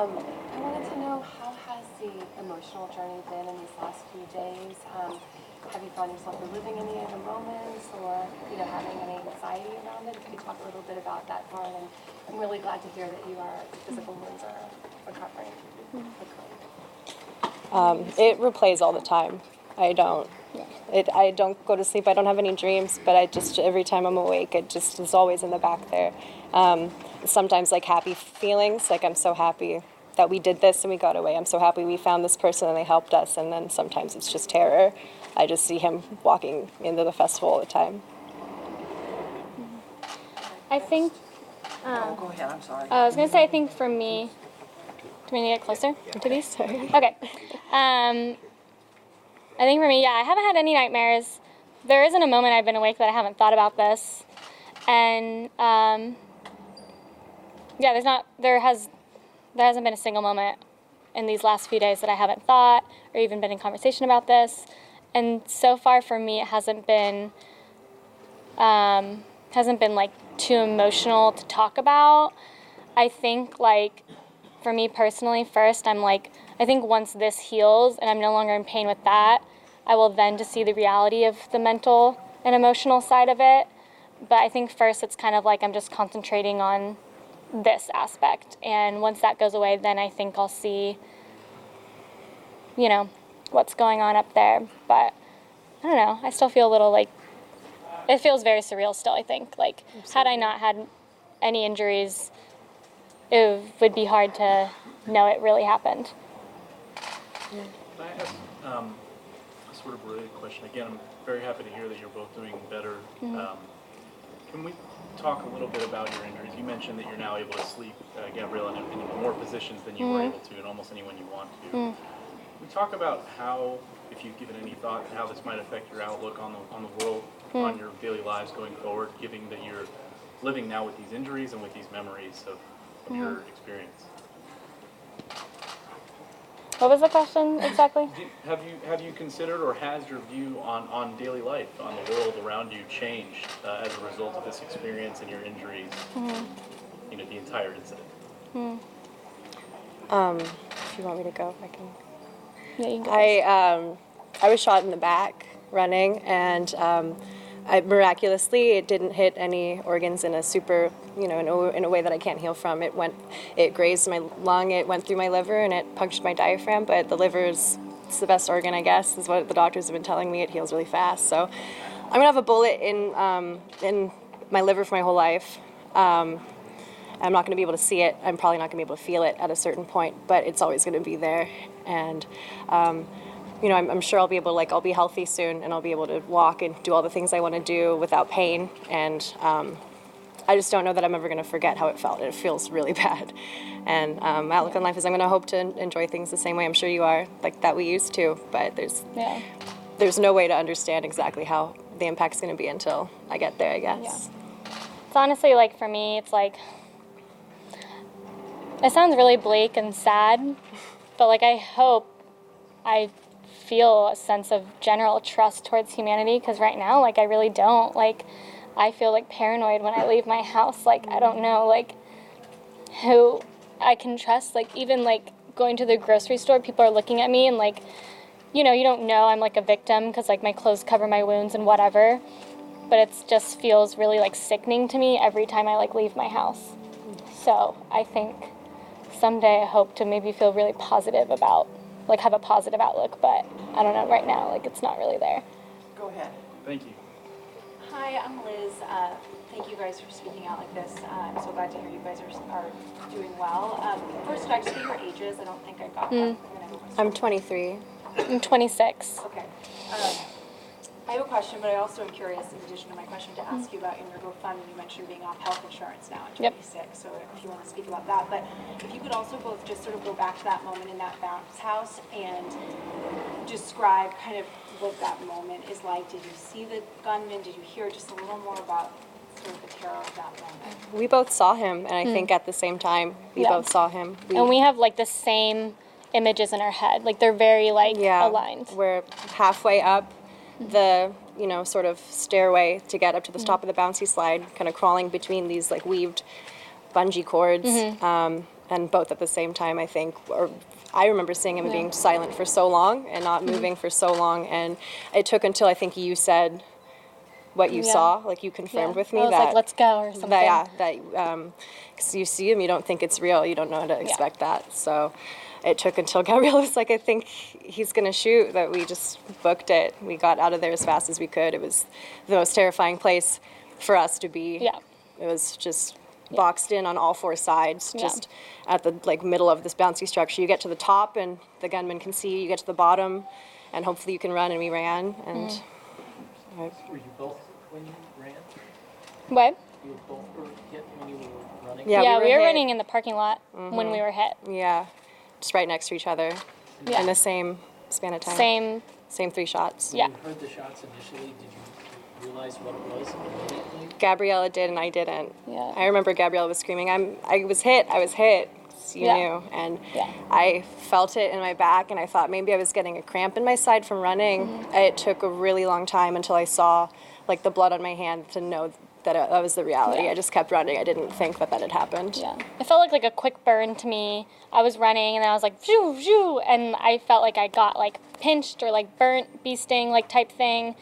I wanted to know, how has the emotional journey been in these last few days? Have you found yourself reliving any of the moments, or having any anxiety around it? If you could talk a little bit about that part, and I'm really glad to hear that physical wounds are recovering. It replays all the time. I don't go to sleep. I don't have any dreams, but every time I'm awake, it just is always in the back there. Sometimes like happy feelings, like I'm so happy that we did this and we got away. I'm so happy we found this person and they helped us. And then sometimes it's just terror. I just see him walking into the festival all the time. I think. Go ahead. I'm sorry. I was gonna say, I think for me. Do we need to get closer to these? Okay. I think for me, I haven't had any nightmares. There isn't a moment I've been awake that I haven't thought about this, and there hasn't been a single moment in these last few days that I haven't thought or even been in conversation about this. And so far for me, it hasn't been like too emotional to talk about. I think like for me personally, first I'm like, I think once this heals and I'm no longer in pain with that, I will then just see the reality of the mental and emotional side of it. But I think first it's kind of like I'm just concentrating on this aspect. And once that goes away, then I think I'll see, what's going on up there. But I don't know. I still feel a little like, it feels very surreal still, I think. Like, had I not had any injuries, it would be hard to know it really happened. Can I ask a sort of related question? Again, I'm very happy to hear that you're both doing better. Mm-hmm. Can we talk a little bit about your injuries? You mentioned that you're now able to sleep, Gabriella, in more positions than you were able to, and almost anyone you want to. Can we talk about how, if you've given any thought, how this might affect your outlook on the world, on your daily lives going forward, given that you're living now with these injuries and with these memories of your experience? What was the question exactly? Have you considered, or has your view on daily life, on the world around you, changed as a result of this experience and your injuries? The entire incident. If you want me to go, I can. Yeah, you can go. I was shot in the back running, and miraculously it didn't hit any organs in a in a way that I can't heal from. It grazed my lung, it went through my liver, and it punctured my diaphragm. But the it's the best organ, I guess, is what the doctors have been telling me. It heals really fast. So I'm gonna have a bullet in my liver for my whole life. I'm not going to be able to see it. I'm probably not going to be able to feel it at a certain point, but it's always going to be there. And, I'm sure I'll be able to, I'll be healthy soon, and I'll be able to walk and do all the things I want to do without pain. And I just don't know that I'm ever going to forget how it felt. It feels really bad. And my outlook on life is I'm going to hope to enjoy things the same way I'm sure you are, like that we used to. But there's no way to understand exactly how the impact's going to be until I get there, I guess. Yeah. It's honestly, for me, it's it sounds really bleak and sad, but I hope I feel a sense of general trust towards humanity, because right now, I really don't. I feel paranoid when I leave my house. I don't know, who I can trust. Even going to the grocery store, people are looking at me and you don't know I'm a victim because my clothes cover my wounds and whatever. But it just feels really sickening to me every time I leave my house. So I think someday I hope to maybe feel really positive about, have a positive outlook, but I don't know right now, it's not really there. Go ahead. Thank you. Hi, I'm Liz. Thank you guys for speaking out like this. I'm so glad to hear you guys are doing well. First, could I just get your ages? I don't think I got that. I'm 23. I'm 26. Okay. I have a question, but I also am curious, in addition to my question, to ask you about in your GoFundMe. You mentioned being off health insurance now at 26, so if you want to speak about that. But if you could also both just sort of go back to that moment in that bounce house and describe kind of what that moment is like. Did you see the gunman? Did you hear just a little more about sort of the terror of that moment? We both saw him, and I think at the same time, we both saw him. And we have the same images in our head. They're very aligned. We're halfway up the sort of stairway to get up to the top of the bouncy slide, kind of crawling between these weaved bungee cords, and both at the same time, I think. Or I remember seeing him being silent for so long and not moving for so long, and it took until I think you said what you saw, like you confirmed with me I was that like, let's go or something. Because you see him, you don't think it's real, you don't know how to expect that. So it took until Gabriella was like, I think he's gonna shoot, that we just booked it. We got out of there as fast as we could. It was the most terrifying place for us to be. Yeah. It was just boxed in on all four sides, just at the like middle of this bouncy structure. You get to the top and the gunman can see you. You get to the bottom and hopefully you can run, and we ran. And Were you both when you ran? What? You both were hit when you were running? Yeah, we were hit. running in the parking lot when we were hit. Yeah, just right next to each other in the same span of time. Same 3 shots. Yeah. When you heard the shots initially, did you realize what it was immediately? Gabriella did and I didn't. Yeah. I remember Gabriella was screaming, I was hit. So you knew. And I felt it in my back and I thought maybe I was getting a cramp in my side from running. It took a really long time until I saw like the blood on my hand to know that that was the reality. I just kept running. I didn't think that had happened. Yeah. It felt like a quick burn to me. I was running and I was like, shoo, shoo, and I felt like I got like pinched or like burnt, bee sting like type thing.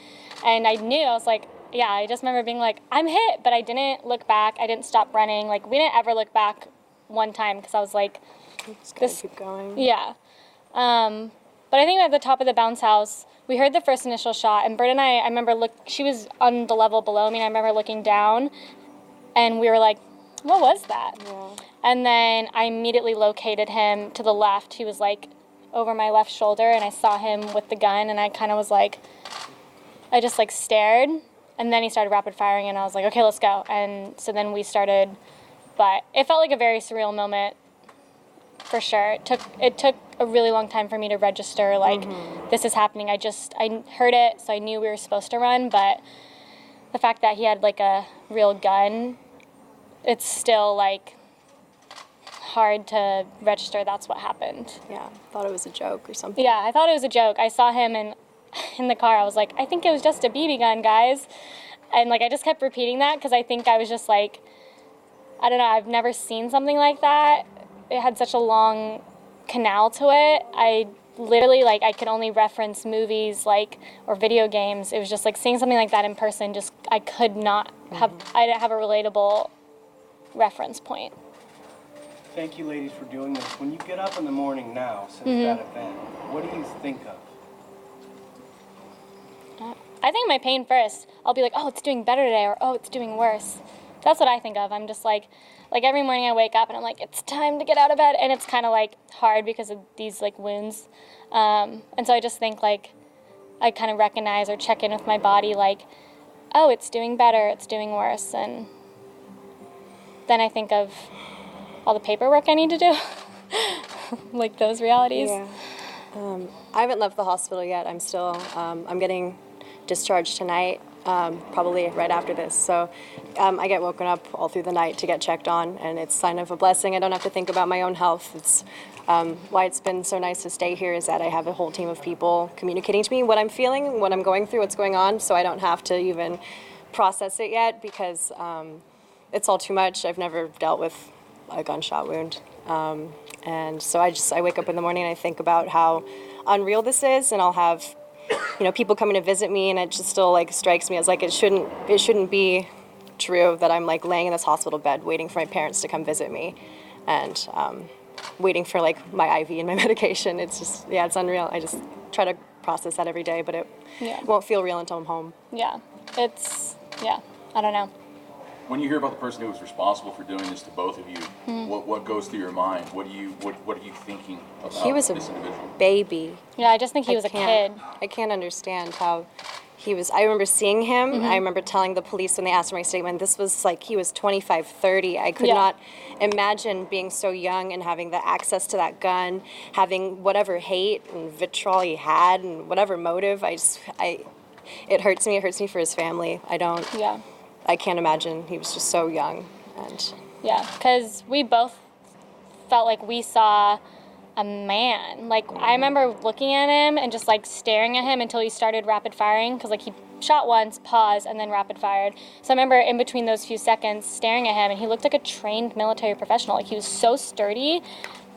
And I knew, I was like, I just remember being like, I'm hit, but I didn't look back. I didn't stop running. Like we didn't ever look back one time because I was like, Just gotta keep going. Yeah. But I think at the top of the bounce house, we heard the first initial shot, and Brynn and I remember she was on the level below me, and I remember looking down, and we were like, what was that? Yeah. And then I immediately located him to the left. He was like over my left shoulder, and I saw him with the gun, and I kind of was like, I just like stared, and then he started rapid firing, and I was like, okay, let's go. And so then we started, but it felt like a very surreal moment. For sure. It took a really long time for me to register, like, this is happening. I heard it, so I knew we were supposed to run, but the fact that he had, like, a real gun, it's still, like, hard to register that's what happened. Yeah, thought it was a joke or something. Yeah, I thought it was a joke. I saw him in the car. I was like, I think it was just a BB gun, guys. And, like, I just kept repeating that because I think I was just, like, I don't know, I've never seen something like that. It had such a long canal to it. I literally, like, I could only reference movies, like, or video games. It was just, like, seeing something like that in person, just, I could not have, I didn't have a relatable reference point. Thank you, ladies, for doing this. When you get up in the morning now, since that event, what do you think of? I think my pain first. I'll be like, oh, it's doing better today, or oh, it's doing worse. That's what I think of. I'm just like every morning I wake up and I'm like, it's time to get out of bed. And it's kind of like hard because of these like wounds. And so I just think like, I kind of recognize or check in with my body like, oh, it's doing better, it's doing worse. And then I think of all the paperwork I need to do, like those realities. Yeah. I haven't left the hospital yet. I'm still, I'm getting discharged tonight, probably right after this. So I get woken up all through the night to get checked on, and it's a sign of a blessing. I don't have to think about my own health. It's why it's been so nice to stay here is that I have a whole team of people communicating to me what I'm feeling, what I'm going through, what's going on, so I don't have to even process it yet because it's all too much. I've never dealt with a gunshot wound. And so I wake up in the morning and I think about how unreal this is, and I'll have people coming to visit me, and it just still like strikes me as like it shouldn't be true that I'm like laying in this hospital bed waiting for my parents to come visit me, and waiting for like my IV and my medication. It's just it's unreal. I just try to process that every day, but it won't feel real until I'm home. Yeah, I don't know. When you hear about the person who was responsible for doing this to both of you, what goes through your mind? What are you thinking about He was this a individual? baby. Yeah, I just think he was a kid. I can't understand how he was. I remember seeing him. I remember telling the police when they asked for my statement, this was like he was 25, 30. I could not imagine being so young and having the access to that gun, having whatever hate and vitriol he had and whatever motive. It hurts me. It hurts me for his family. I can't imagine. He was just so young. And yeah, because we both felt like we saw a man. Like, I remember looking at him and just like staring at him until he started rapid firing, because like he shot once, paused, and then rapid fired. So I remember in between those few seconds staring at him, and he looked like a trained military professional. Like, he was so sturdy,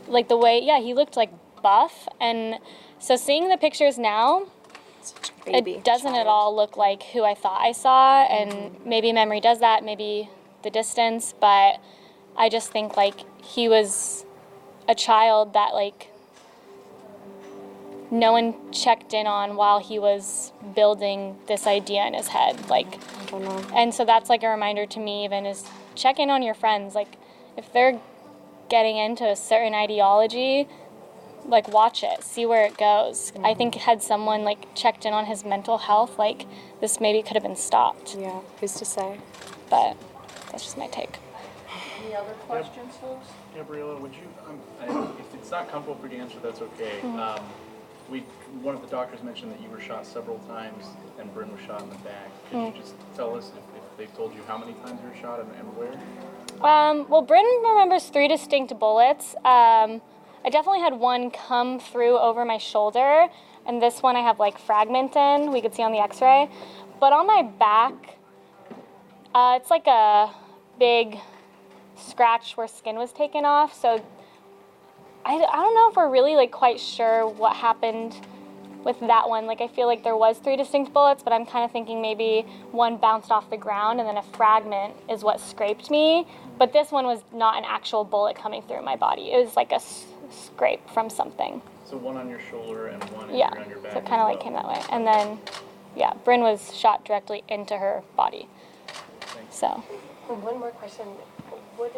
like the way, yeah, he looked like buff. And so seeing the pictures now, Baby it doesn't at child. all look like who I thought I saw, and maybe memory does that, maybe the distance, but I just think like he was a child that like no one checked in on while he was building this idea in his head. Like, I don't know. and so that's like a reminder to me even, is check in on your friends. Like, if they're getting into a certain ideology, like, watch it, see where it goes. I think had someone like checked in on his mental health, like, this maybe could have been stopped. Yeah, who's to say? But that's just my take. Any other questions, folks? Gabriella, would you, if it's not comfortable for you to answer, that's okay. One of the doctors mentioned that you were shot several times and Brynn was shot in the back. Could you just tell us if they've told you how many times you were shot and where? Well, Brynn remembers 3 distinct bullets. I definitely had one come through over my shoulder, and this one I have like fragment in, we could see on the x-ray. But on my back, it's like a big scratch where skin was taken off, so I don't know if we're really like quite sure what happened with that one. Like, I feel like there was 3 distinct bullets, but I'm kind of thinking maybe one bounced off the ground and then a fragment is what scraped me. But this one was not an actual bullet coming through my body. It was like a scrape from something. So one on your shoulder and one on your back. So it kind of like came that way. And then, yeah, Brynn was shot directly into her body. So. And one more question.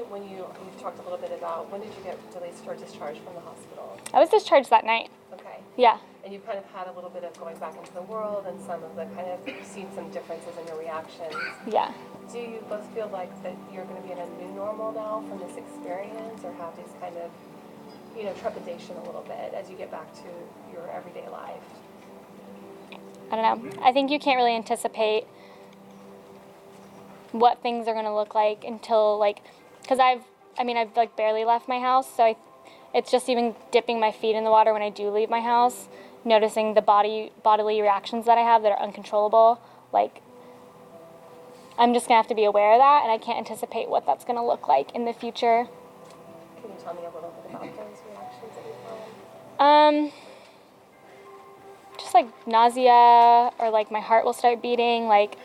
When you've talked a little bit about, when did you get released or discharged from the hospital? I was discharged that night. Okay. Yeah. And you've kind of had a little bit of going back into the world and some of the kind of, you've seen some differences in your reactions. Yeah. Do you both feel like that you're going to be in a new normal now from this experience, or have these kind of, trepidation a little bit as you get back to your everyday life? I don't know. I think you can't really anticipate what things are going to look like until, like, because I've like barely left my house, so it's just even dipping my feet in the water when I do leave my house, noticing the bodily reactions that I have that are uncontrollable. Like, I'm just going to have to be aware of that, and I can't anticipate what that's going to look like in the future. Can you tell me a little bit about those reactions that you found? Just like nausea, or like my heart will start beating, like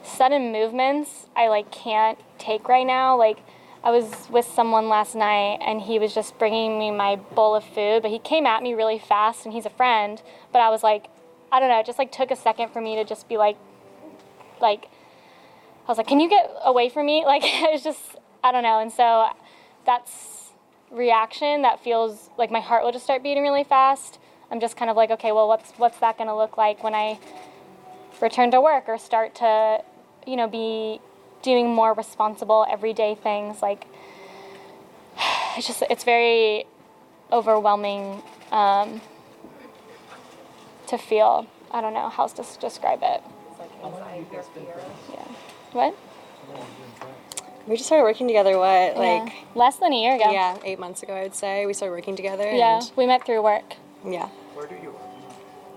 sudden movements I like can't take right now. Like, I was with someone last night and he was just bringing me my bowl of food, but he came at me really fast, and he's a friend, but I was like, I don't know, it just like took a second for me to just be like I was like, can you get away from me? Like, it was just, I don't know. And so that's reaction that feels like my heart will just start beating really fast. I'm just kind of like, okay, well, what's that going to look like when I return to work or start to, be doing more responsible everyday things? Like, it's very overwhelming to feel. I don't know how else to describe it. It's like anxiety or fear. Yeah. What? We just started working together, Yeah. Less than a year ago. Yeah, 8 months ago, I would say. We started working together. Yeah, And, we met through work. yeah. Where do you work?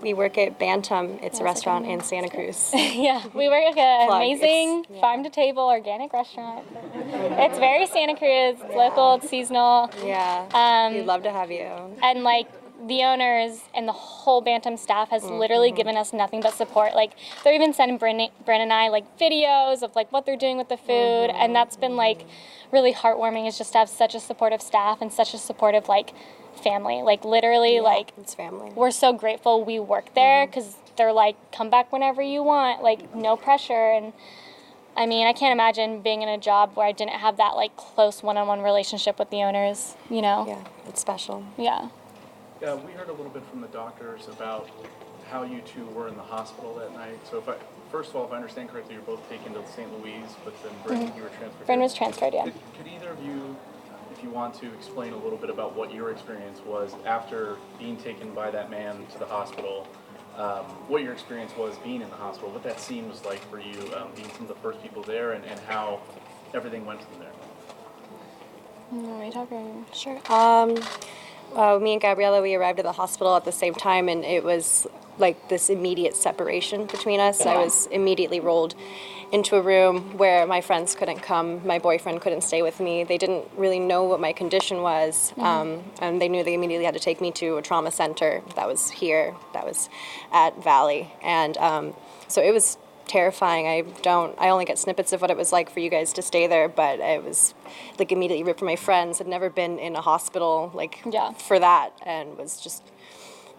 We work at Bantam. It's a restaurant in Santa Cruz. Yeah, we work at an Plug. amazing It's- yeah. farm-to-table organic restaurant. It's very Santa Cruz. It's local. It's seasonal. Yeah. We'd love to have you. And like, the owners and the whole Bantam staff has literally given us nothing but support. Like, they're even sending Brynn and I like videos of like what they're doing with the food, and that's been like really heartwarming, is just to have such a supportive staff and such a supportive like family. Like, literally, like, It's family. we're so grateful we work there, because they're like, come back whenever you want, like, no pressure. And I mean, I can't imagine being in a job where I didn't have that like close one-on-one relationship with the owners, Yeah, it's special. Yeah. We heard a little bit from the doctors about how you two were in the hospital that night. So first of all, if I understand correctly, you're both taken to St. Louis, but then Brynn, you were transferred. Brynn was transferred, yeah. Could either of you, if you want to, explain a little bit about what your experience was after being taken by that man to the hospital, what your experience was being in the hospital, what that scene was like for you, being some of the first people there, and how everything went from there? Are we talking? Sure. Me and Gabriella, we arrived at the hospital at the same time, and it was like this immediate separation between us. I was immediately rolled into a room where my friends couldn't come, my boyfriend couldn't stay with me. They didn't really know what my condition was, and they knew they immediately had to take me to a trauma center that was here, that was at Valley, and so it was terrifying. I only get snippets of what it was like for you guys to stay there, but it was like immediately ripped from my friends. I'd never been in a hospital like for that, and was just,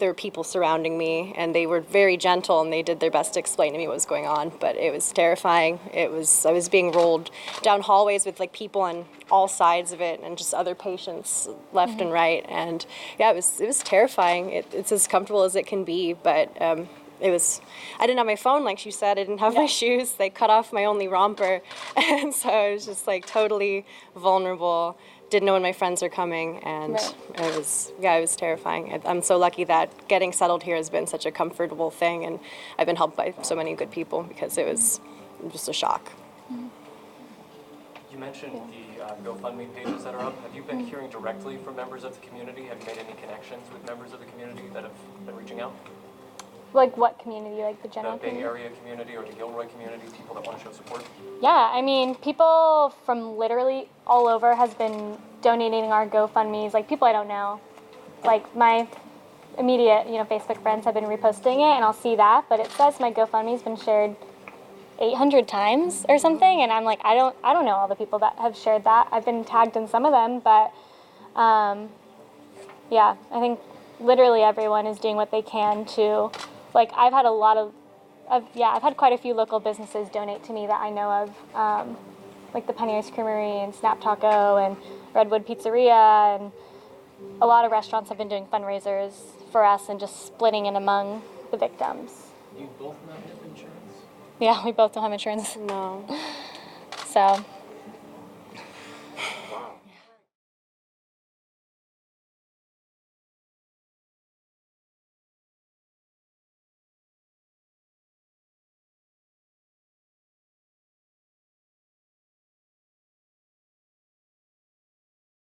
there were people surrounding me, and they were very gentle, and they did their best to explain to me what was going on, but it was terrifying. I was being rolled down hallways with like people on all sides of it, and just other patients left and right, and yeah, it was terrifying. It's as comfortable as it can be, but I didn't have my phone, like she said. I didn't have my shoes. They cut off my only romper. And so I was just like totally vulnerable. Didn't know when my friends were coming. And it was terrifying. I'm so lucky that getting settled here has been such a comfortable thing. And I've been helped by so many good people, because it was just a shock. You mentioned the GoFundMe pages that are up. Have you been hearing directly from members of the community? Have you made any connections with members of the community that have been reaching out? Like what community? Like the general The Bay community? Area community or the Gilroy community, people that want to show support? Yeah, I mean, people from literally all over has been donating our GoFundMes. Like people I don't know, like my immediate, Facebook friends have been reposting it, and I'll see that. But it says my GoFundMe's been shared 800 times or something, and I'm like, I don't know all the people that have shared that. I've been tagged in some of them, but yeah, I think literally everyone is doing what they can to. Like I've had I've had quite a few local businesses donate to me that I know of, like the Penny Ice Creamery and Snap Taco and Redwood Pizzeria, and a lot of restaurants have been doing fundraisers for us and just splitting it among the victims. You both not have insurance? Yeah, we both don't have insurance. No. So